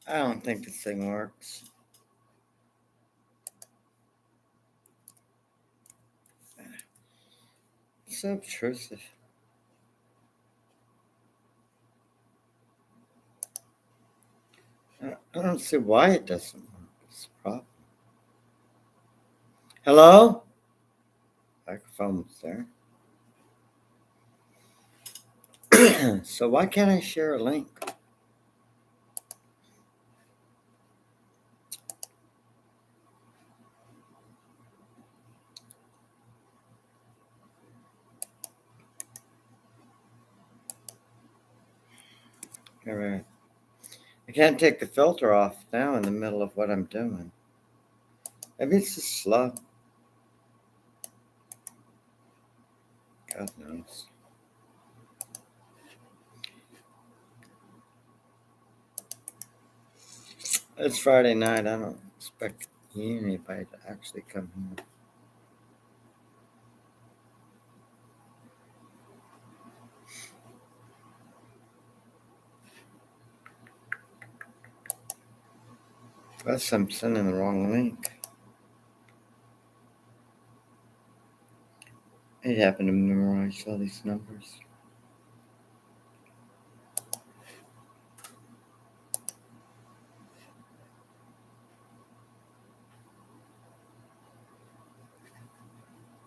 I don't think this thing works. It's so obtrusive. I don't see why it doesn't work. It's a problem. Hello? Microphone was there. So why can't I share a link? All right. I can't take the filter off now in the middle of what I'm doing. Maybe it's just slow. God knows. It's Friday night. I don't expect anybody to actually come here. Plus, I'm sending the wrong link. I happen to memorize all these numbers.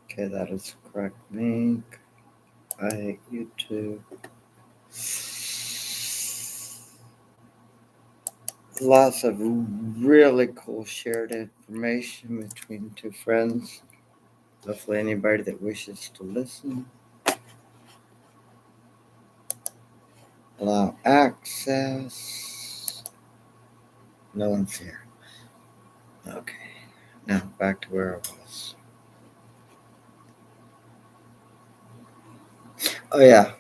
Okay, that is the correct link. I hate YouTube. Lots of really cool shared information between two friends. Hopefully, anybody that wishes to listen. Allow access. No one's here. Okay, now back to where I was. Oh, yeah.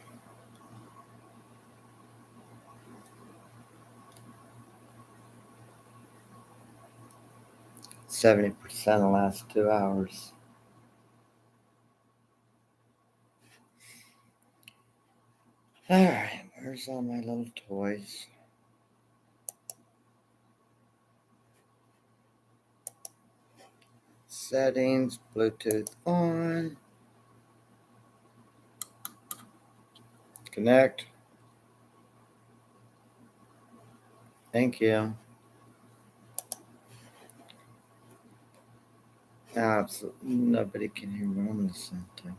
%70% the last 2 hours. All right, where's all my little toys? Settings, Bluetooth on. Connect. Thank you. Absolutely nobody can hear what I'm listening to.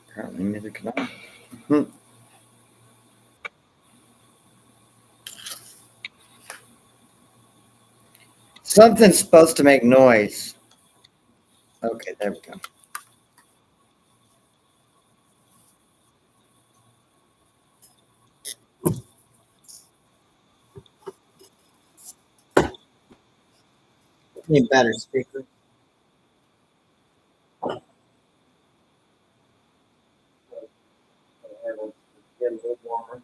Apparently, neither can I. Something's supposed to make noise. Okay, there we go. Need better speaker. Get a little warmer.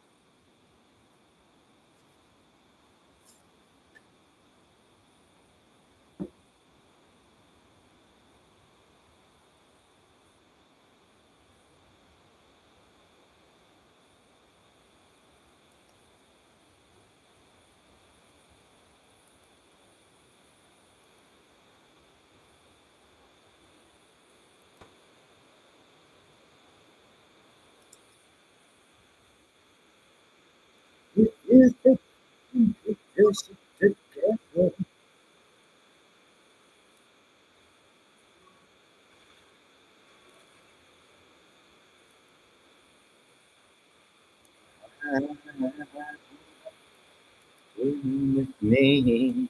With me.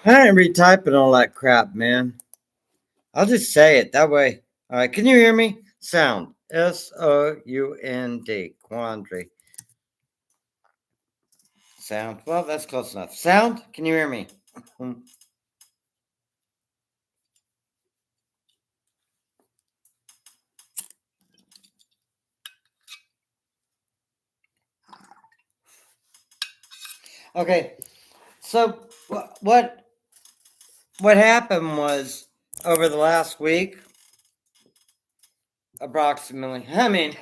I ain't retyping all that crap, man. I'll just say it that way. All right, can you hear me? Sound. Sound. Quandary. Sound. Well, that's close enough. Sound. Can you hear me? Okay. So what happened was over the last week, approximately. I mean,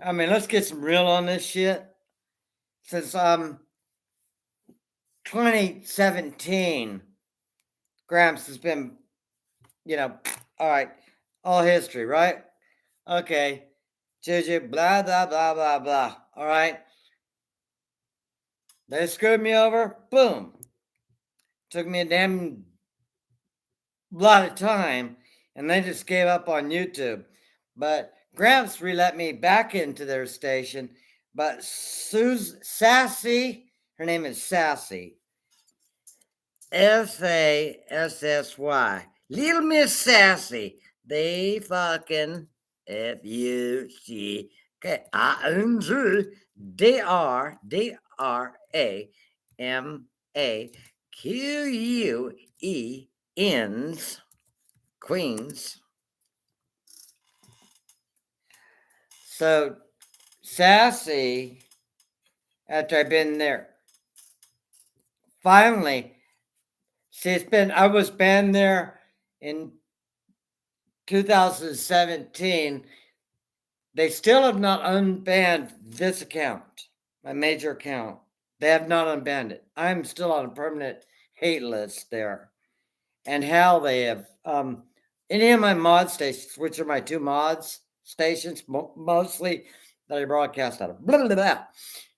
let's get some real on this shit. Since 2017, Gramps has been, all right, all history, right? Okay, Juju, blah blah blah blah blah. All right, they screwed me over. Boom. Took me a damn lot of time, and they just gave up on YouTube. But Gramps re-let me back into their station. But Sassy, her name is Sassy, Sassy, Little Miss Sassy. They fucking Fuck. Okay, Dramaqueens, Queens. So Sassy, after I've been there, finally, see, I was banned there in 2017. They still have not unbanned this account, my major account. They have not unbanned it. I'm still on a permanent hate list there. And how they have any of my mod stations, which are my two mods stations, mostly that I broadcast out of. Blah, blah, blah.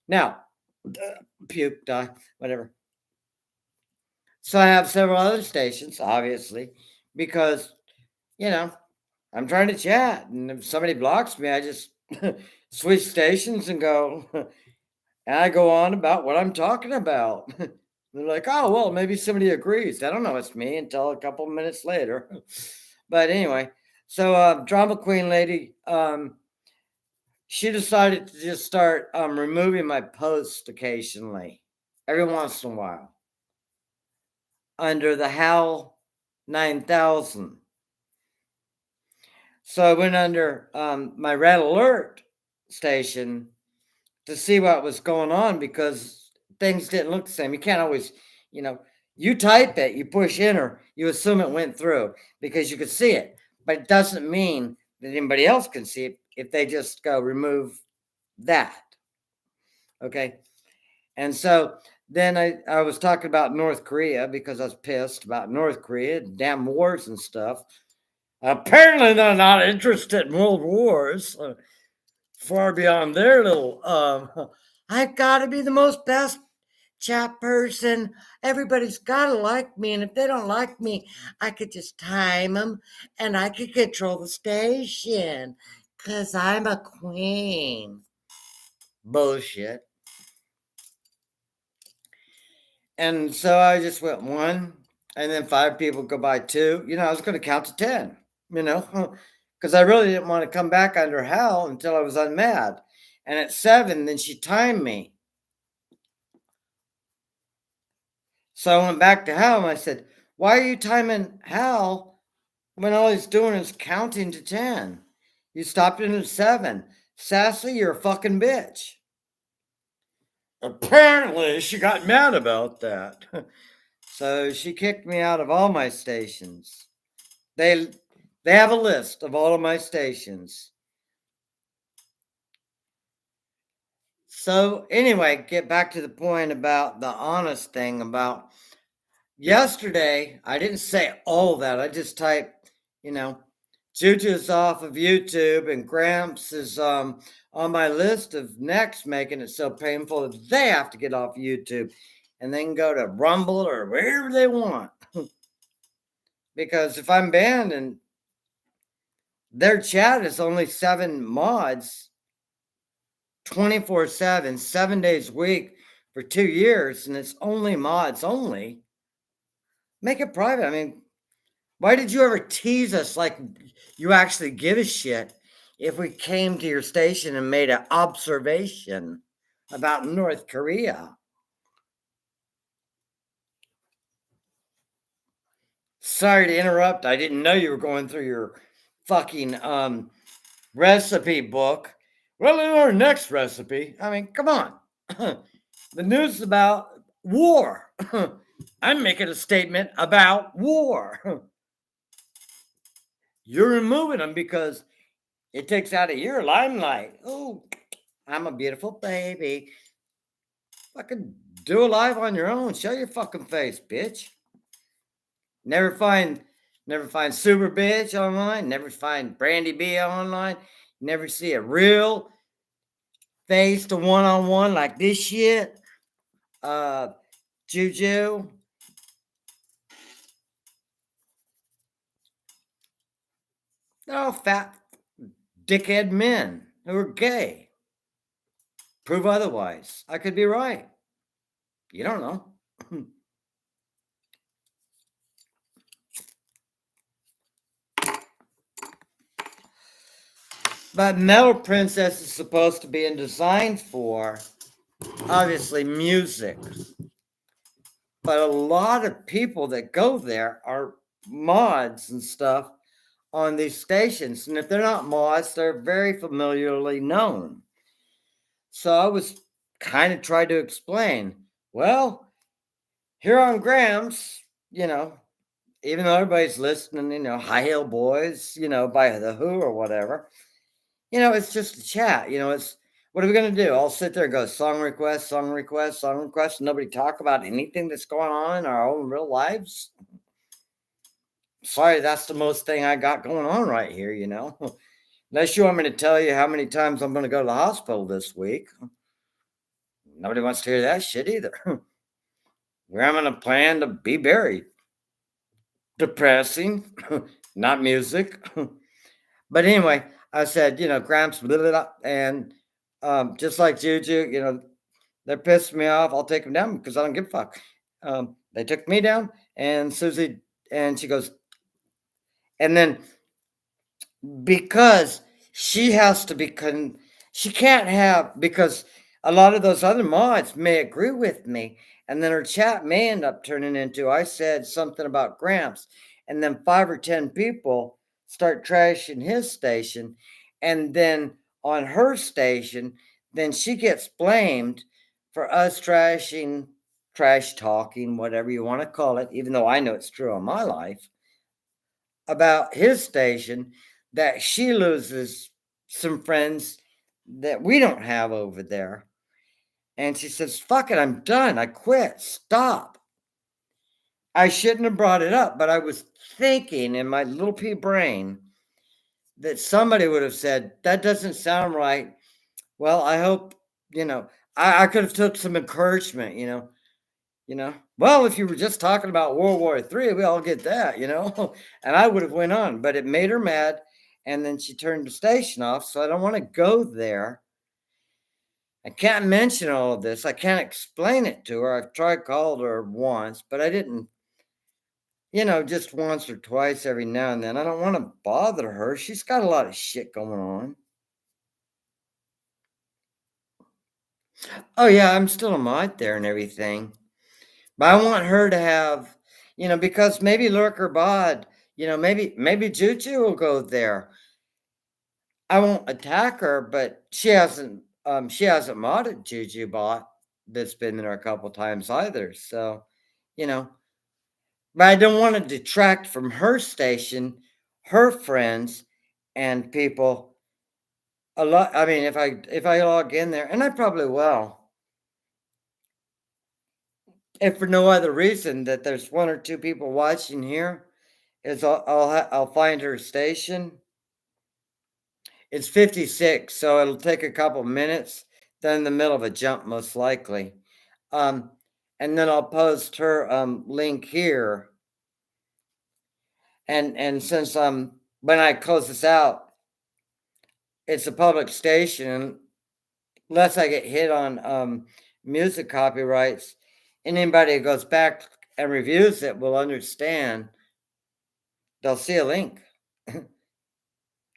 Now, puke, die, whatever. So I have several other stations, obviously, because I'm trying to chat, and if somebody blocks me, I just switch stations and go, and I go on about what I'm talking about. They're like, oh, well, maybe somebody agrees. I don't know it's me until a couple of minutes later. But anyway, so drama queen lady, she decided to just start removing my posts occasionally, every once in a while, under the HAL 9000. So I went under my red alert station to see what was going on because things didn't look the same. You can't always, you type it, you push enter, you assume it went through because you could see it, but it doesn't mean that anybody else can see it if they just go remove that. Okay. And so then I was talking about North Korea because I was pissed about North Korea, damn wars and stuff. Apparently, they're not interested in world wars. Far beyond their little I've got to be the most best chat person. Everybody's got to like me, and if they don't like me, I could just time them and I could control the station because I'm a queen. Bullshit. And so I just went one, and then five people go by two. I was going to count to 10, because I really didn't want to come back under hell until I was unmad. And at 7, then she timed me. So I went back to Hal and I said, why are you timing Hal when all he's doing is counting to 10? You stopped it at 7. Sassy, you're a fucking bitch. Apparently, she got mad about that. So she kicked me out of all my stations. They have a list of all of my stations. So anyway, get back to the point about the honest thing about yesterday. I didn't say all that. I just typed, Juju's off of YouTube and Gramps is on my list of next, making it so painful that they have to get off YouTube and then go to Rumble or wherever they want. Because if I'm banned and their chat is only 7 mods, 24/7, 7 days a week for 2 years, and it's only mods only, make it private. I mean, why did you ever tease us like you actually give a shit if we came to your station and made an observation about North Korea? Sorry to interrupt. I didn't know you were going through your fucking recipe book. Well, in our next recipe, I mean, come on. The news is about war. I'm making a statement about war. You're removing them because it takes out of your limelight. Oh, I'm a beautiful baby. Fucking do a live on your own. Show your fucking face, bitch. Never find Super Bitch online. Never find Brandy B online. Never see a real face to one-on-one like this shit. Juju. They're all fat dickhead men who are gay. Prove otherwise. I could be right. You don't know. But Metal Princess is supposed to be designed for, obviously, music. But a lot of people that go there are mods and stuff on these stations. And if they're not mods, they're very familiarly known. So I was kind of trying to explain, well, here on Grams, you know, even though everybody's listening, High Hill Boys, by The Who or whatever, it's just a chat. It's what are we going to do? I'll sit there and go song request, song request, song request, and nobody talk about anything that's going on in our own real lives. Sorry, that's the most thing I got going on right here. Unless you want me to tell you how many times I'm going to go to the hospital this week. Nobody wants to hear that shit either. Where I'm going to plan to be buried. Depressing, not music. But anyway, I said, Gramps, blah, blah, blah, and just like Juju, they're pissing me off. I'll take them down because I don't give a fuck. They took me down, and Susie, and she goes, and then because she has to be she can't have, because a lot of those other mods may agree with me, and then her chat may end up turning into I said something about Gramps, and then 5 or 10 people start trashing his station, and then on her station, then she gets blamed for us trashing, trash talking, whatever you want to call it, even though I know it's true on my life about his station, that she loses some friends that we don't have over there. And she says, fuck it, I'm done. I quit. Stop. I shouldn't have brought it up, but I was thinking in my little pea brain that somebody would have said, that doesn't sound right. Well, I hope, I could have took some encouragement. Well, if you were just talking about World War III, we all get that. And I would have went on, but it made her mad, and then she turned the station off. So I don't want to go there. I can't mention all of this. I can't explain it to her. I've tried called her once, but I didn't, just once or twice every now and then. I don't want to bother her. She's got a lot of shit going on. Oh yeah, I'm still a mod there and everything. But I want her to have, because maybe Lurker Bod, maybe Juju will go there. I won't attack her, but she hasn't modded Juju Bot that's been there a couple times either. So, you know, but I don't want to detract from her station, her friends and people a lot. I mean, if I log in there, and I probably will, if for no other reason that there's 1 or 2 people watching here, is I'll find her station. It's 56, so it'll take a couple minutes. Then in the middle of a jump, most likely. Um, and then I'll post her link here. And since when I close this out, it's a public station, unless I get hit on music copyrights. And anybody who goes back and reviews it will understand. They'll see a link.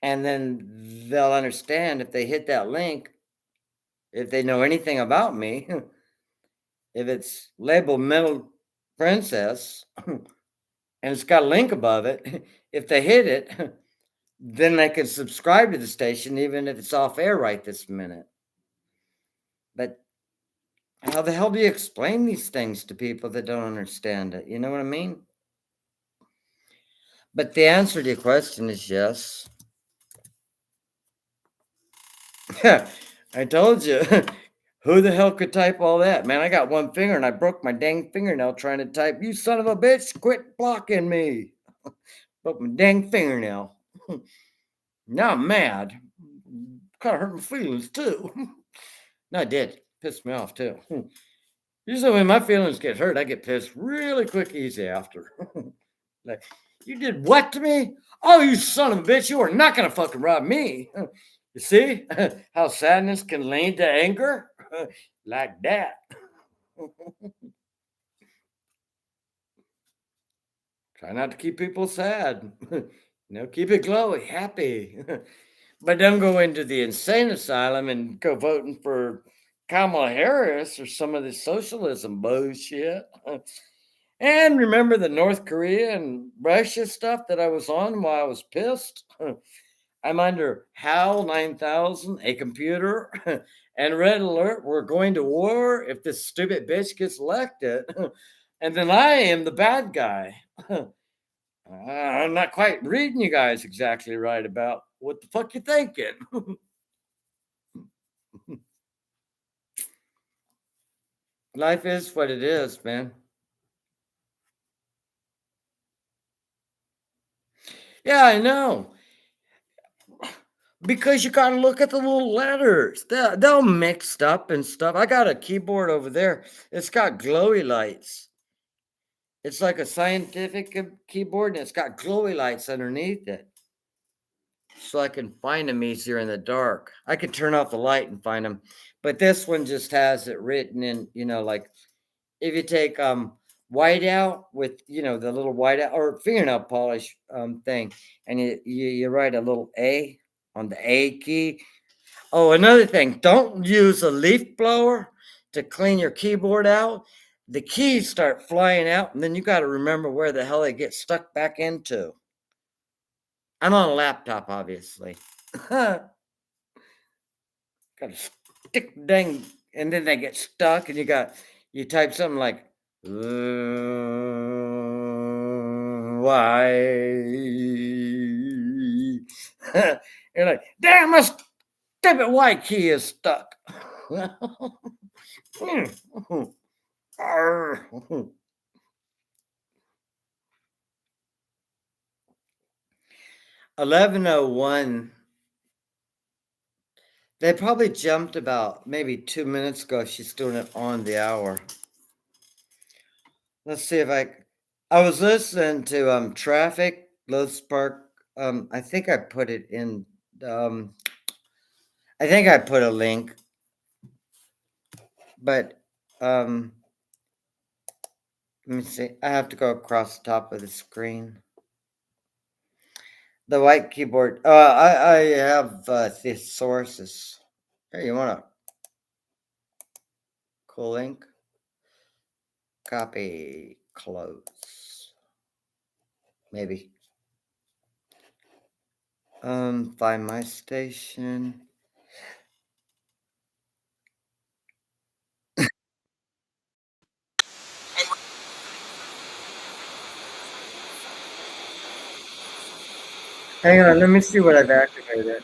And then they'll understand if they hit that link, if they know anything about me, if it's labeled Metal Princess and it's got a link above it, if they hit it, then they can subscribe to the station, even if it's off air right this minute. But how the hell do you explain these things to people that don't understand it? You know what I mean? But the answer to your question is yes. I told you. Who the hell could type all that? Man, I got 1 finger and I broke my dang fingernail trying to type. You son of a bitch, quit blocking me. Broke my dang fingernail. Now I'm mad. Kind of hurt my feelings too. No, I did. Pissed me off too. Usually when my feelings get hurt, I get pissed really quick, easy after. Like, you did what to me? Oh, you son of a bitch, you are not going to fucking rob me. You see how sadness can lead to anger? Like that. Try not to keep people sad. Keep it glowy, happy. But don't go into the insane asylum and go voting for Kamala Harris or some of this socialism bullshit. And remember the North Korea and Russia stuff that I was on while I was pissed? I'm under HAL 9000, a computer, and Red Alert. We're going to war if this stupid bitch gets elected. And then I am the bad guy. I'm not quite reading you guys exactly right about what the fuck you thinking. Life is what it is, man. Yeah, I know. Because you gotta look at the little letters. They're all mixed up and stuff. I got a keyboard over there. It's got glowy lights. It's like a scientific keyboard and it's got glowy lights underneath it. So I can find them easier in the dark. I could turn off the light and find them. But this one just has it written in, like if you take white out with the little white out or fingernail polish thing, and you write a little A on the A key. Oh, another thing, don't use a leaf blower to clean your keyboard out. The keys start flying out, and then you got to remember where the hell they get stuck back into. I'm on a laptop, obviously. Got to stick dang, and then they get stuck, and you type something like why. You're like, damn, my stupid Y key is stuck. 11:01. They probably jumped about maybe 2 minutes ago. She's doing it on the hour. Let's see if I was listening to Traffic, Lowe's Park. I think I put it in. I think I put a link, but let me see. I have to go across the top of the screen. The white keyboard. I have thesauruses. Here, you want a cool link? Copy, close. Maybe. Find my station. Hang on, let me see what I've activated.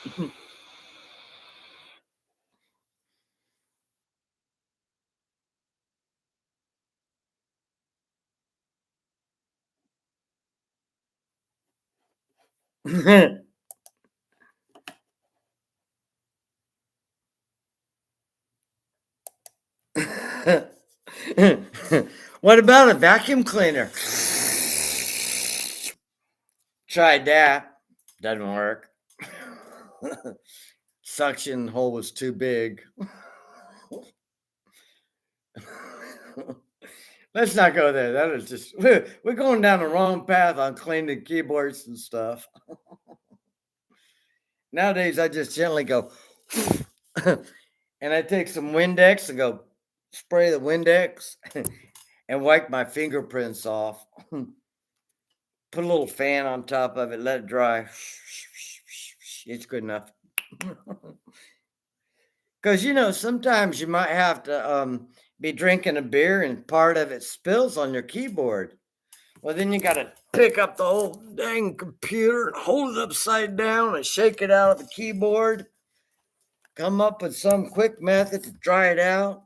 What about a vacuum cleaner? Tried that. Doesn't work. Suction hole was too big. Let's not go there. That is just we're going down the wrong path on cleaning keyboards and stuff. Nowadays, I just gently go, and I take some Windex and go spray the Windex and wipe my fingerprints off. Put a little fan on top of it, let it dry. It's good enough. Because sometimes you might have to be drinking a beer and part of it spills on your keyboard. Well, then you got to pick up the whole dang computer and hold it upside down and shake it out of the keyboard. Come up with some quick method to dry it out.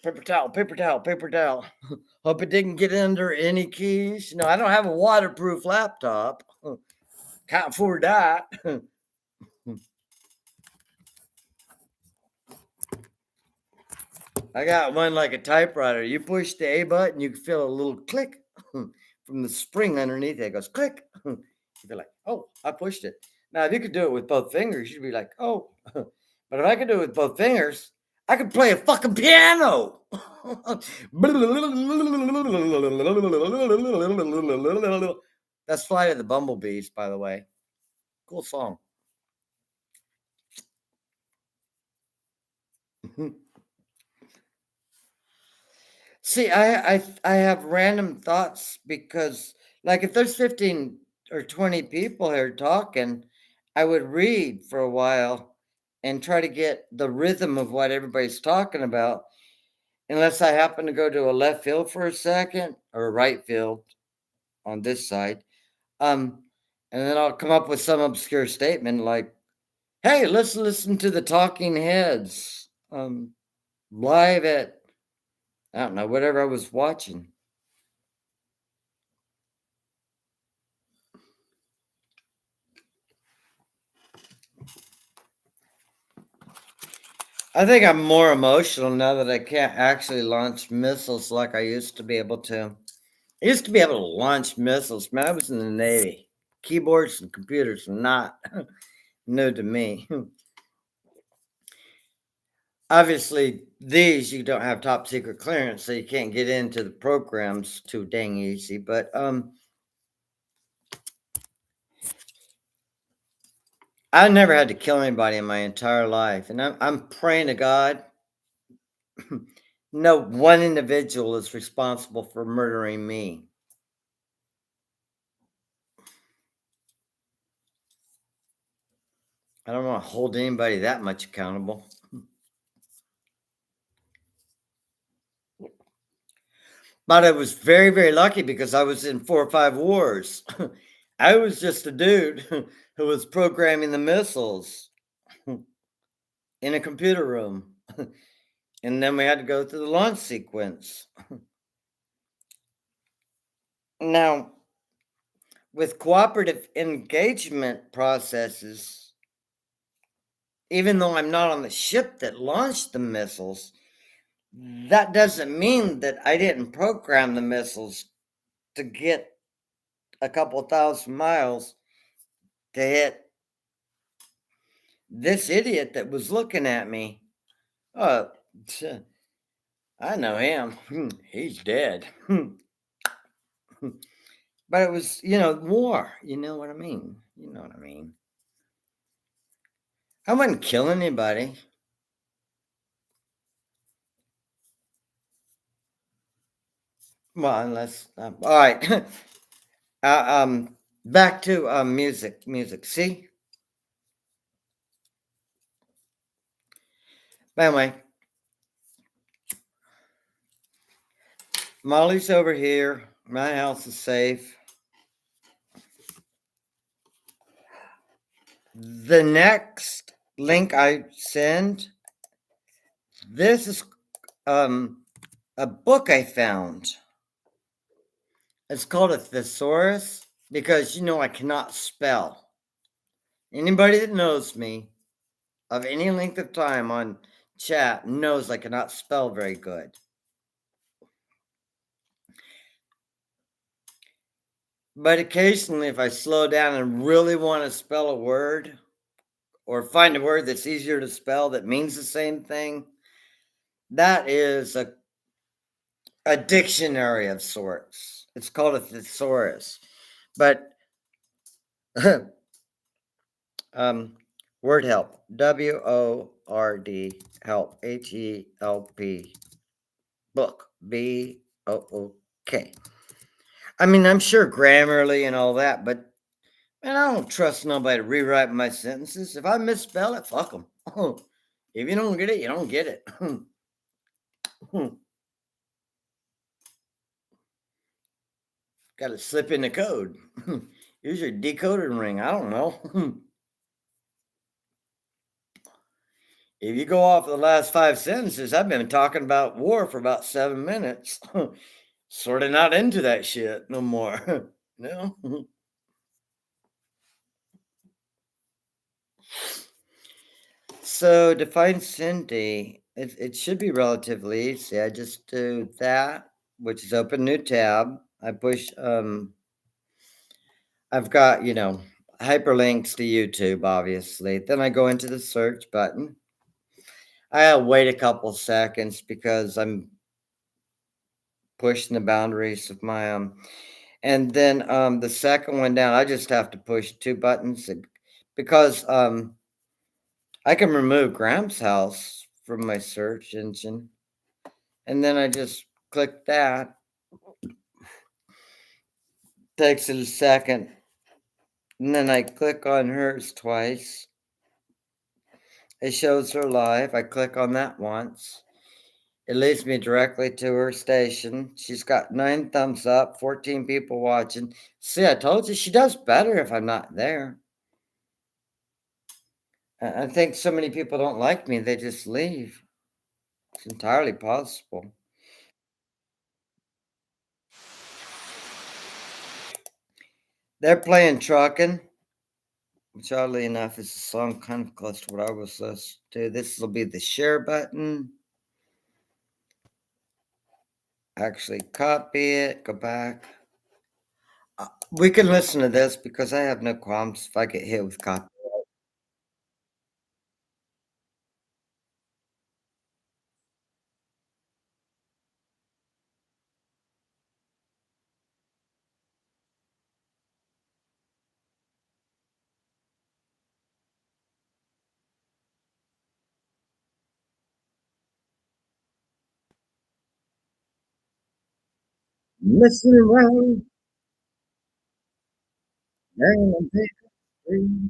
Paper towel, paper towel, paper towel. Hope it didn't get under any keys. I don't have a waterproof laptop. Can't afford that. I got one like a typewriter. You push the A button, you can feel a little click from the spring underneath it. It goes click. You'd be like, oh, I pushed it. Now, if you could do it with both fingers, you'd be like, oh. But if I could do it with both fingers, I could play a fucking piano. That's Flight of the Bumblebees, by the way. Cool song. See, I have random thoughts because, like, if there's 15 or 20 people here talking, I would read for a while and try to get the rhythm of what everybody's talking about, unless I happen to go to a left field for a second or a right field on this side. Um, and then I'll come up with some obscure statement like, "Hey, let's listen to the Talking Heads live at I don't know whatever I was watching." I think I'm more emotional now that I can't actually launch missiles like I used to be able to. I used to be able to launch missiles. Man, I was in the Navy. Keyboards and computers are not new to me. Obviously, these you don't have top secret clearance, so you can't get into the programs too dang easy. But I never had to kill anybody in my entire life, and I'm praying to God. No one individual is responsible for murdering me. I don't want to hold anybody that much accountable. But I was very, very lucky because I was in 4 or 5 wars. I was just a dude who was programming the missiles in a computer room. And then we had to go through the launch sequence. Now, with cooperative engagement processes, even though I'm not on the ship that launched the missiles, that doesn't mean that I didn't program the missiles to get a couple thousand miles to hit this idiot that was looking at me. Oh, I know him. He's dead. But it was, war. You know what I mean? You know what I mean. I wouldn't kill anybody. Well, unless, all right. Back to music. Music. See? By the way, Molly's over here. My house is safe. The next link I send, this is um a book I found. It's called a thesaurus because I cannot spell. Anybody that knows me of any length of time on chat knows I cannot spell very good. But occasionally, if I slow down and really want to spell a word or find a word that's easier to spell that means the same thing, that is a dictionary of sorts. It's called a thesaurus. But um, word help, WORD help, HELP, book, BOOK. I mean, I'm sure grammarly and all that, but man, I don't trust nobody to rewrite my sentences. If I misspell it, fuck them. If you don't get it, you don't get it. Got to slip in the code. Use your decoding ring. I don't know. If you go off the last 5 sentences, I've been talking about war for about 7 minutes. Sort of not into that shit no more. no. So define Cindy. It should be relatively easy. I just do that, which is open new tab. I push I've got, hyperlinks to YouTube, obviously. Then I go into the search button. I'll wait a couple seconds because I'm pushing the boundaries of my and then the second one down, I just have to push 2 buttons because I can remove Graham's house from my search engine. And then I just click that. Takes it a second. And then I click on hers twice. It shows her live. I click on that once. It leads me directly to her station. She's got 9 thumbs up, 14 people watching. See, I told you she does better if I'm not there. I think so many people don't like me, they just leave. It's entirely possible. They're playing Truckin', which oddly enough is a song kind of close to what I was listening to. This will be the share button. Actually, copy it, go back. We can listen to this because I have no qualms if I get hit with copy. Messing around, and I'm free.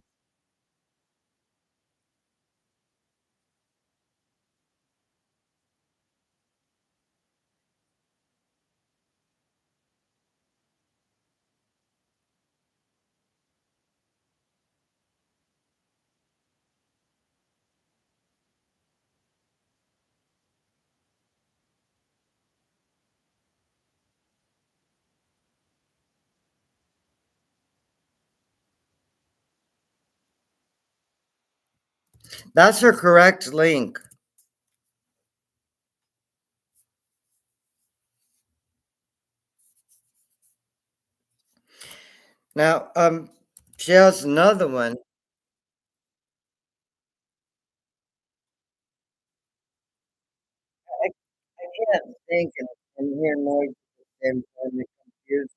That's her correct link. Now, she has another one. I can't think and hear noise at the same time. It confuses.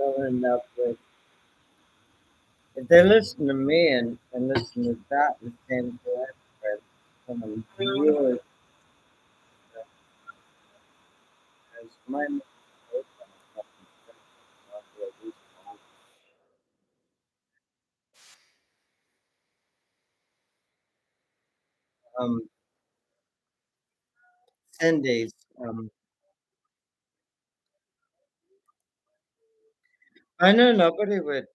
don't end up with. If they listen to me and listen to that and stand for it, someone really has my um Cindy's I know nobody would.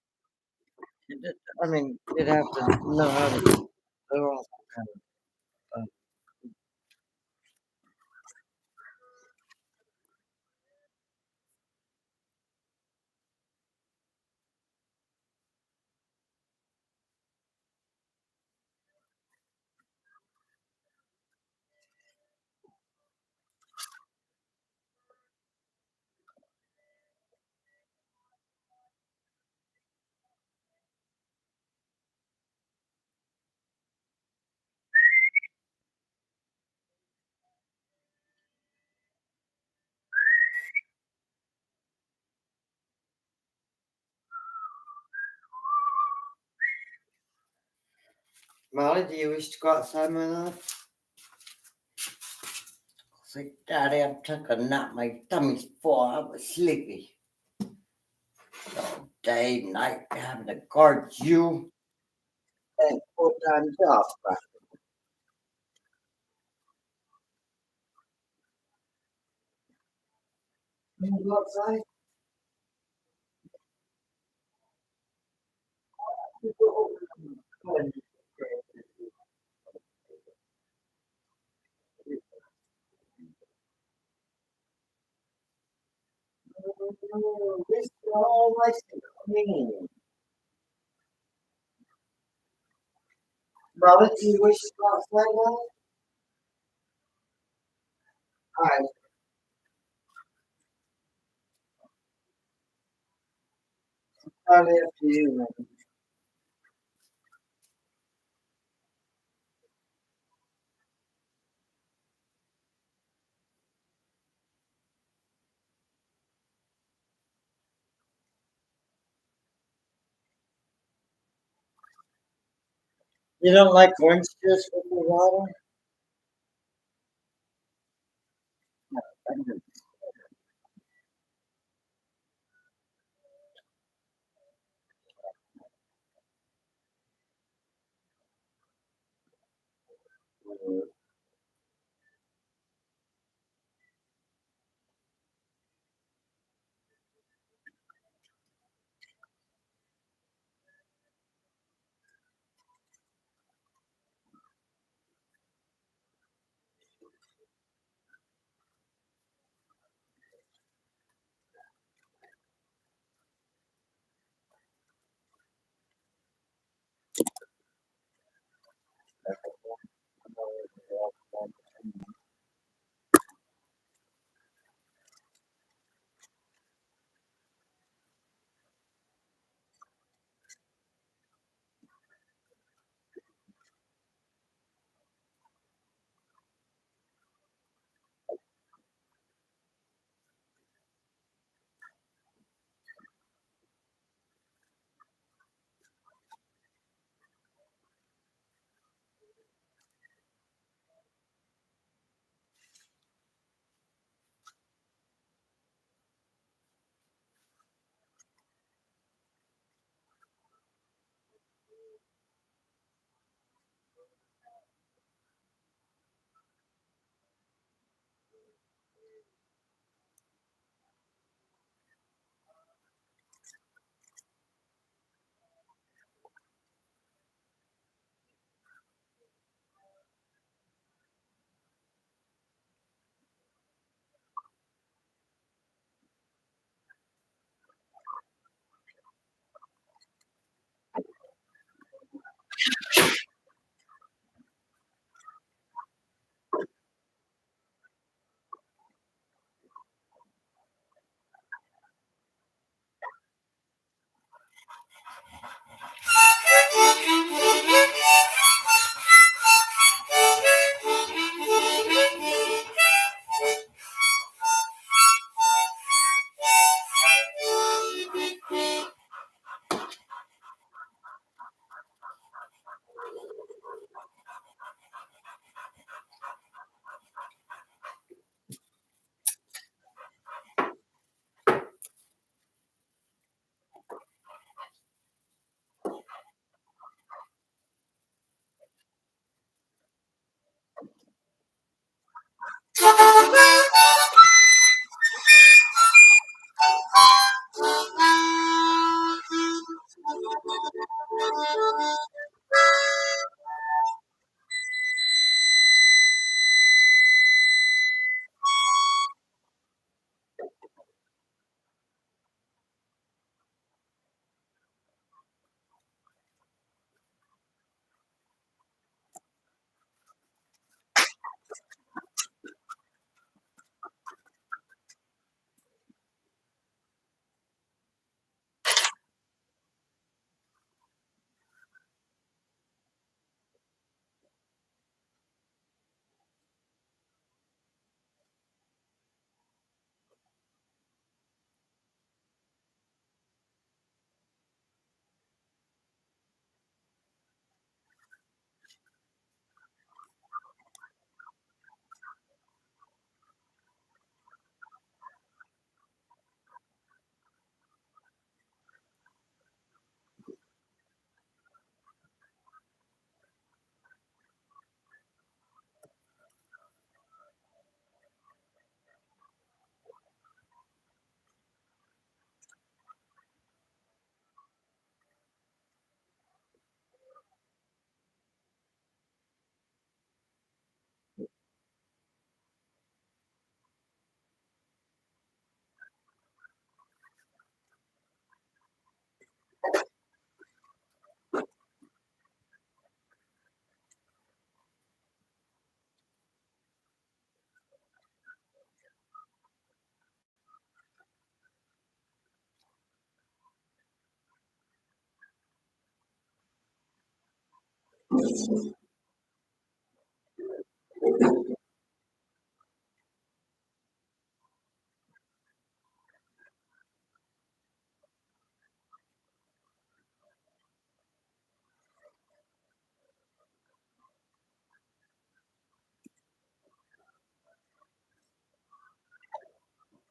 I mean, you'd have to know how to do all that kind of stuff. Molly, do you wish to go outside, my love? It's like, Daddy, I took a nap. My tummy's full. I was sleepy all day, night, having to guard you and full-time job. Can you go outside? You go over. This all likes to clean. Molly, do you wish to go outside, love? All right, probably up to you, man. You don't like orange juice with the water?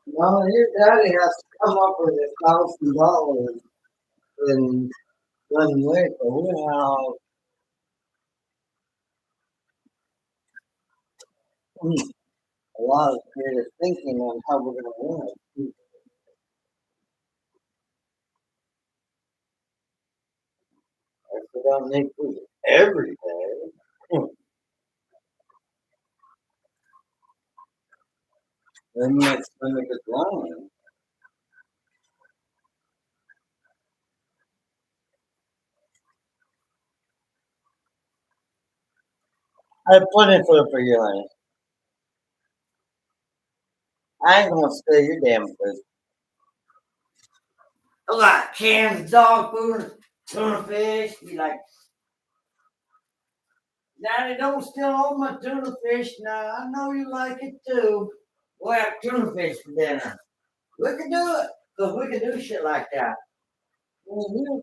Well, your daddy has to come up with $1,000 in 1 week, but we have a lot of creative thinking on how we're going to win it. If we don't make food every day, then it's going to get long. I have plenty of food for you, honey. I ain't going to steal your damn food. A lot of cans, dog food, tuna fish. Be like, Daddy, don't steal all my tuna fish now. I know you like it too. We'll have tuna fish for dinner. We can do it. Because we can do shit like that. Mm-hmm.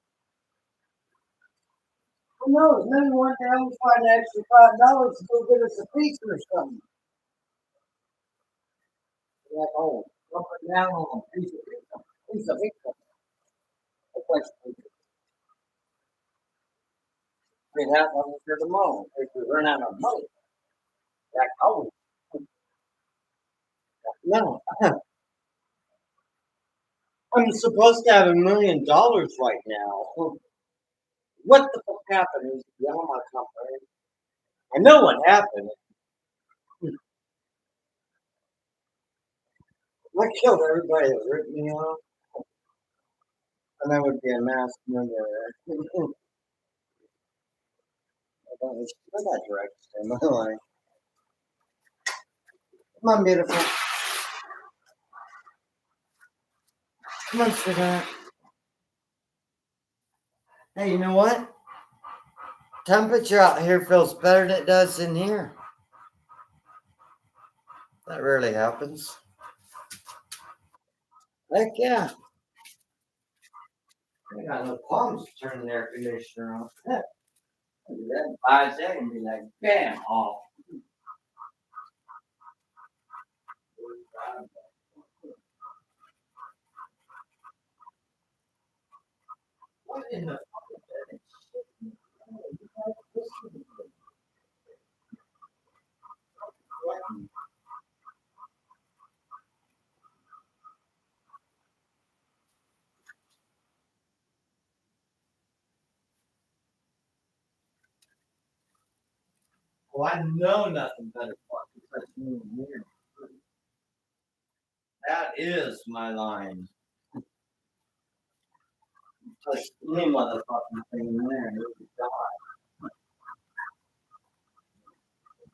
Who knows? Maybe one day we'll find an extra $5 to go get us a pizza or something. Like, oh, up and down on a piece of pizza. Piece of pizza. That's like pizza. We have one for tomorrow. If we run out of money, like, oh, no. I'm supposed to have $1 million right now. What the fuck happened? Is beyond my comprehension. I know what happened. I killed everybody that ripped me off, and I would be a mass murderer. I got directions in my life. Come on, beautiful. Come on, sweetheart. Hey, you know what? Temperature out here feels better than it does in here. That rarely happens. Heck yeah. I got no problems turning the air conditioner on. Heck, I do that in 5 seconds and be like, bam, off. What in the Well, I know nothing better fucking touch me in here. That is my line. Touch any motherfucking thing in there and it would die.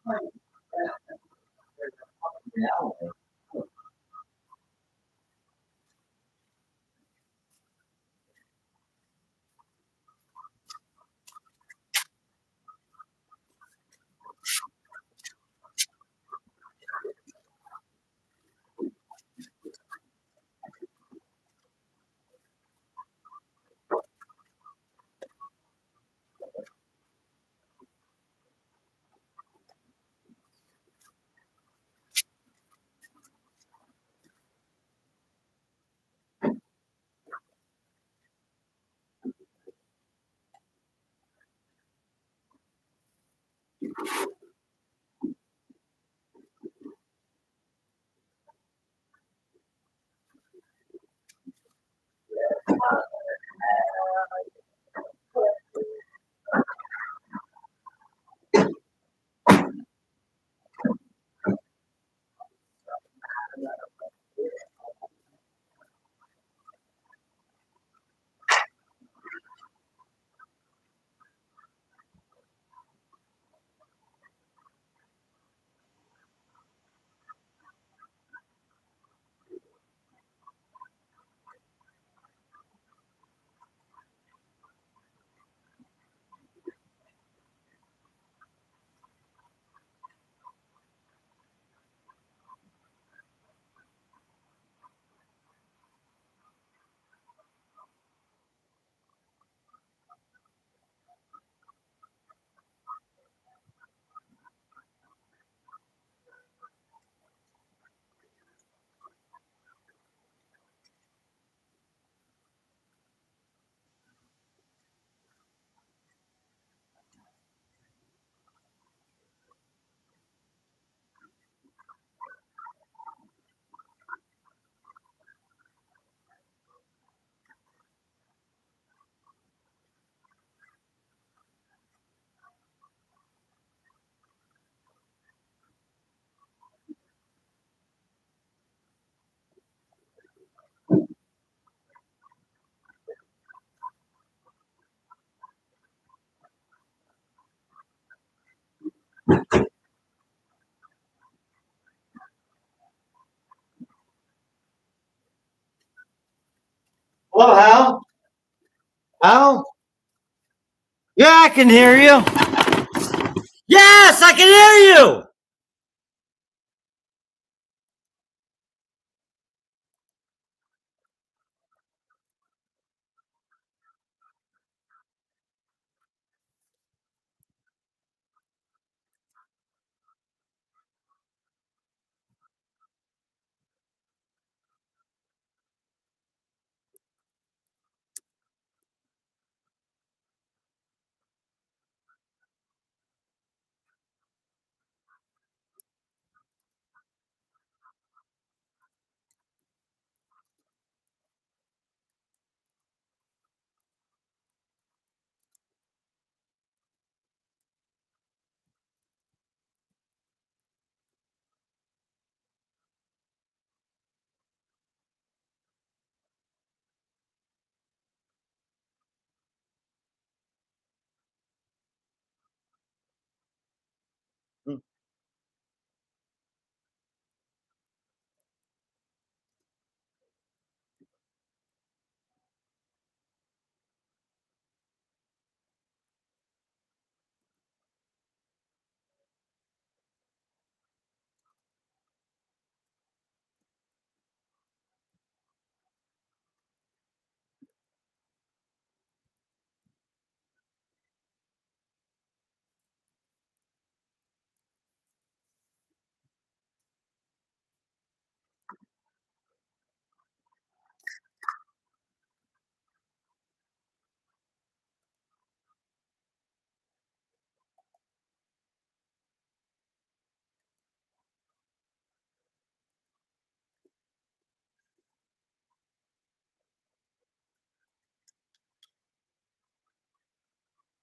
Like, there's a fucking reality. can hear you. Yes, I can hear you.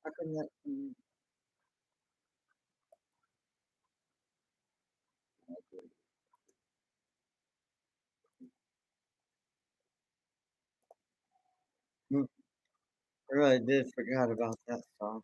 How come that? I really did forgot about that song.